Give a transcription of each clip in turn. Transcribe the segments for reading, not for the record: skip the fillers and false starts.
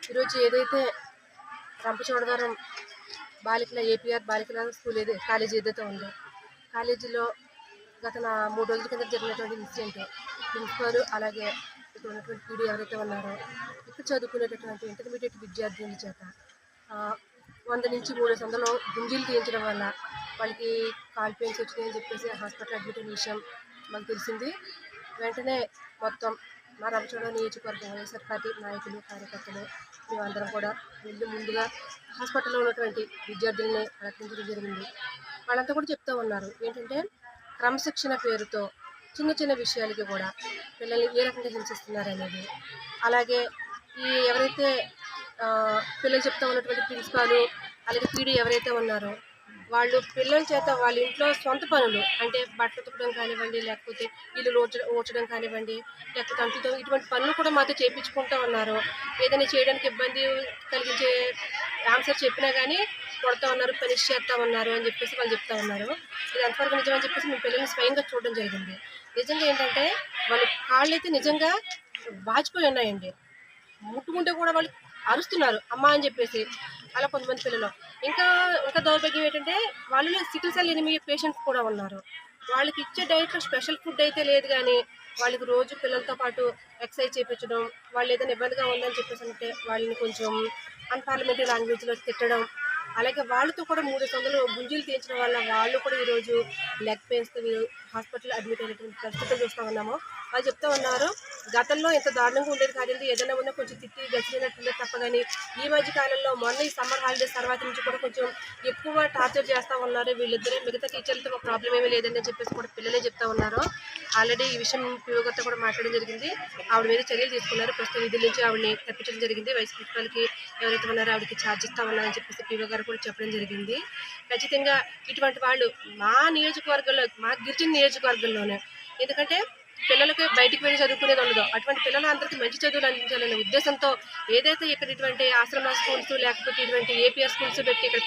ఈరోజు ఏదైతే రంపచోడవరం బాలికల ఏపీఆర్ బాలికల స్కూల్ కాలేజీ ఏదైతే ఉందో కాలేజీలో గత 3 రోజుల కింద జరిగినటువంటి ఇన్సిడెంట్ ప్రిన్సిపాల్ అలాగే ఇక్కడ ఉన్నటువంటి పీడీ ఎవరైతే ఉన్నారో ఇక్కడ చదువుకునేటటువంటి ఇంటర్మీడియట్ విద్యార్థుల చేత 100 నుంచి 300 గుంజీలు తీయించడం వల్ల వాళ్ళకి కాల్ పెయిన్స్ వచ్చినాయని చెప్పేసి హాస్పిటల్ అడ్మిట్ అయిన విషయం మాకు తెలిసింది. వెంటనే మొత్తం మా రంపచోడవరం నియోజకవర్గం వైఎస్ఆర్ పార్టీ నాయకులు కార్యకర్తలు మేమందరం కూడా వెళ్ళి ముందుగా హాస్పిటల్లో ఉన్నటువంటి విద్యార్థులని ప్రకటించడం జరిగింది. వాళ్ళంతా కూడా చెప్తూ ఉన్నారు ఏంటంటే క్రమశిక్షణ పేరుతో చిన్న చిన్న విషయాలకి కూడా పిల్లల్ని ఏ రకంగా హింసిస్తున్నారు అనేది, అలాగే ఈ ఎవరైతే పిల్లలు చెప్తూ ఉన్నటువంటి ప్రిన్సిపాలు అలాగే పీడీ ఎవరైతే ఉన్నారో వాళ్ళు పిల్లల చేత వాళ్ళ ఇంట్లో సొంత పనులు అంటే బట్టలు ఉతకడం కానివ్వండి, లేకపోతే ఇల్లు ఊడ్చడం కానివ్వండి, లేకపోతే అంటుతో ఇటువంటి పనులు కూడా మాతో చేయించుకుంటూ ఉన్నారు. ఏదైనా చేయడానికి ఇబ్బంది కలిగించే ఆన్సర్ చెప్పినా కానీ కొడుతూ ఉన్నారు, పనిష్ చేస్తూ ఉన్నారు అని చెప్పేసి వాళ్ళు చెప్తా ఉన్నారు. ఇది ఎంతవరకు నిజమని చెప్పేసి మేము పిల్లల్ని స్వయంగా చూడడం జరిగింది. నిజంగా ఏంటంటే వాళ్ళ కాళ్ళు అయితే నిజంగా వాచిపోయి ఉన్నాయండి. ముట్టుకుంటే కూడా వాళ్ళు అరుస్తున్నారు అమ్మ అని చెప్పేసి. అలా కొంతమంది పిల్లలు ఇంకా దౌర్భాగ్యం ఏంటంటే వాళ్ళలో సికిల్ సెల్ ఎనిమియా పేషెంట్స్ కూడా ఉన్నారు. వాళ్ళకి ఇచ్చే డైట్లో స్పెషల్ ఫుడ్ అయితే లేదు, కానీ వాళ్ళకి రోజు పిల్లలతో పాటు ఎక్సర్సైజ్ చేయించడం, వాళ్ళు ఏదైనా ఇబ్బందిగా ఉందని చెప్పేసి అంటే వాళ్ళని కొంచెం అన్పార్లమెంటరీ లాంగ్వేజ్లో తిట్టడం, అలాగే వాళ్ళతో కూడా 300 గుంజీలు తీయించడం వల్ల వాళ్ళు కూడా ఈరోజు లెగ్ పెయిన్స్తో హాస్పిటల్ అడ్మిట్ అయినటువంటి పరిస్థితులు చూస్తూ ఉన్నాము. వాళ్ళు చెప్తూ ఉన్నారు గతంలో ఎంత దారుణంగా ఉండేది కాదండి, ఏదైనా ఉన్నా కొంచెం తిట్టి గచ్చినట్టుండే తప్ప, కానీ ఈ మధ్య కాలంలో మొన్న ఈ సమ్మర్ హాలిడేస్ తర్వాత నుంచి కూడా కొంచెం ఎక్కువ టార్చర్ చేస్తూ ఉన్నారు వీళ్ళిద్దరే. మిగతా టీచర్లతో ఒక ప్రాబ్లం ఏమీ లేదని చెప్పేసి కూడా పిల్లలే చెప్తా ఉన్నారు. ఆల్రెడీ ఈ విషయం పీఓ గారితో కూడా మాట్లాడడం జరిగింది. ఆవిడ మీద చర్యలు తీసుకున్నారు. ప్రస్తుతం విధుల నుంచి ఆవిడని తప్పించడం జరిగింది. వైస్ ప్రిన్సిపాల్కి ఎవరైతే ఉన్నారో ఆవిడకి ఛార్జ్ ఇస్తా ఉన్నారని చెప్పేసి పీఓ గారు కూడా చెప్పడం జరిగింది. ఖచ్చితంగా ఇటువంటి వాళ్ళు మా నియోజకవర్గంలో, మా గిరిజన నియోజకవర్గంలోనే, ఎందుకంటే పిల్లలకి బయటికి వెళ్ళి చదువుకునేది ఉండదు. అటువంటి పిల్లలందరికీ మంచి చదువులు అందించాలనే ఉద్దేశంతో ఏదైతే ఇక్కడ ఇటువంటి ఆశ్రమ స్కూల్స్ లేకపోతే ఇటువంటి ఏపీఆర్ స్కూల్స్ పెట్టి ఇక్కడ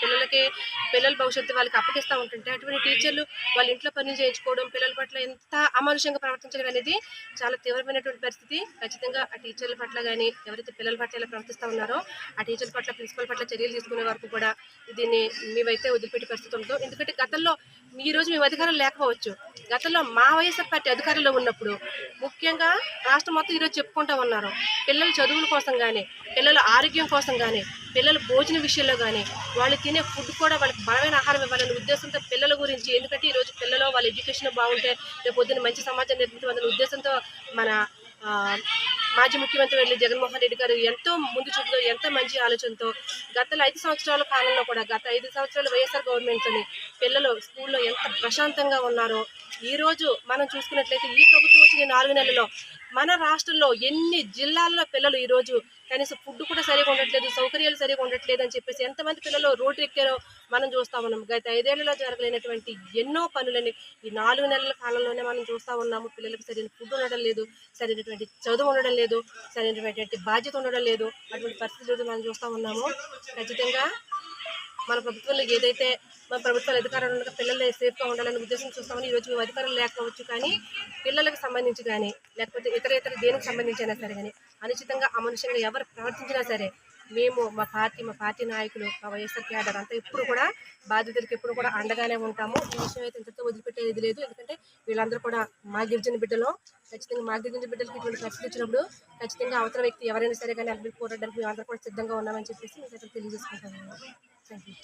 పిల్లల భవిష్యత్తు వాళ్ళకి అప్పగిస్తూ ఉంటుంటే అటువంటి టీచర్లు వాళ్ళ ఇంట్లో పనులు చేయించుకోవడం, పిల్లల పట్ల ఎంత అమానుషంగా ప్రవర్తించడం అనేది చాలా తీవ్రమైనటువంటి పరిస్థితి. ఖచ్చితంగా ఆ టీచర్ల పట్ల కానీ ఎవరైతే పిల్లల పట్ల ఇలా ప్రవర్తిస్తూ ఉన్నారో ఆ టీచర్ల పట్ల ప్రిన్సిపల్ పట్ల చర్యలు తీసుకునే వరకు కూడా దీన్ని మేమైతే వదిలిపెట్టే పరిస్థితి ఉండదు. ఎందుకంటే గతంలో ఈరోజు మేము అధికారం లేకపోవచ్చు, గతంలో మా వైఎస్ఆర్ పార్టీ అధికారంలో ఉన్నప్పుడు ముఖ్యంగా రాష్ట్రం మొత్తం ఈరోజు చెప్పుకుంటూ ఉన్నారు పిల్లల చదువుల కోసం కానీ, పిల్లల ఆరోగ్యం కోసం కానీ, పిల్లల భోజన విషయంలో కానీ, వాళ్ళు తినే ఫుడ్ కూడా వాళ్ళకి బలమైన ఆహారం ఇవ్వాలనే ఉద్దేశంతో పిల్లల గురించి, ఎందుకంటే ఈరోజు పిల్లలు వాళ్ళ ఎడ్యుకేషన్ బాగుంటే రేపు పొద్దున్న మంచి సమాజం నిర్మించవలనే ఉద్దేశంతో మన మాజీ ముఖ్యమంత్రి వెళ్ళి జగన్మోహన్ రెడ్డి గారు ఎంతో ముందు చూపుతో ఎంతో మంచి ఆలోచనతో గత 5 సంవత్సరాల కాలంలో కూడా గత 5 సంవత్సరాల వైఎస్ఆర్ గవర్నమెంట్ని పిల్లలు స్కూల్లో ఎంత ప్రశాంతంగా ఉన్నారో ఈరోజు మనం చూసుకున్నట్లయితే ఈ ప్రభుత్వం వచ్చిన 4 నెలల్లో మన రాష్ట్రంలో ఎన్ని జిల్లాల్లో పిల్లలు ఈరోజు కనీసం ఫుడ్ కూడా సరిగా ఉండట్లేదు, సౌకర్యాలు సరిగా ఉండట్లేదు అని చెప్పేసి ఎంతమంది పిల్లలు రోడ్డు ఎక్కారో మనం చూస్తూ ఉన్నాం. గత 5 ఏళ్లలో జరగలేనటువంటి ఎన్నో పనులని ఈ 4 నెలల కాలంలోనే మనం చూస్తూ ఉన్నాము. పిల్లలకు సరైన ఫుడ్ ఉండడం లేదు, సరైనటువంటి చదువు ఉండడం లేదు, సరైనటువంటి బాధ్యత ఉండడం లేదు. అటువంటి పరిస్థితులు మనం చూస్తూ ఉన్నాము. ఖచ్చితంగా మన ప్రభుత్వంలో ఏదైతే మన ప్రభుత్వాలు అధికారంలో ఉండగా పిల్లలు సేఫ్గా ఉండాలనే ఉద్దేశం చూస్తామని ఈరోజు మేము అధికారం లేకపోవచ్చు, కానీ పిల్లలకు సంబంధించి కానీ లేకపోతే ఇతర దేనికి సంబంధించినా సరే కానీ అనుచితంగా అమనుషంగా ఎవరు ప్రవర్తించినా సరే మేము మా పార్టీ నాయకులు మా వైఎస్ఆర్ క్యాడర్ అంతా ఎప్పుడు కూడా బాధితులకు ఎప్పుడు కూడా అండగానే ఉంటాము. ఈ విషయం అయితే ఇంతతో వదిలిపెట్టేది లేదు. ఎందుకంటే వీళ్ళందరూ కూడా మా గిరిజన బిడ్డలు. ఖచ్చితంగా మా గిరిజన బిడ్డలకి ఇటువంటి పరిస్థితి వచ్చినప్పుడు ఖచ్చితంగా అవతల వ్యక్తి ఎవరైనా సరే కానీ అడ్మిట్ పోరాడడానికి మేము అందరూ కూడా సిద్ధంగా ఉన్నామని చెప్పేసి మీకు తెలియజేసుకుంటాము. Thank you.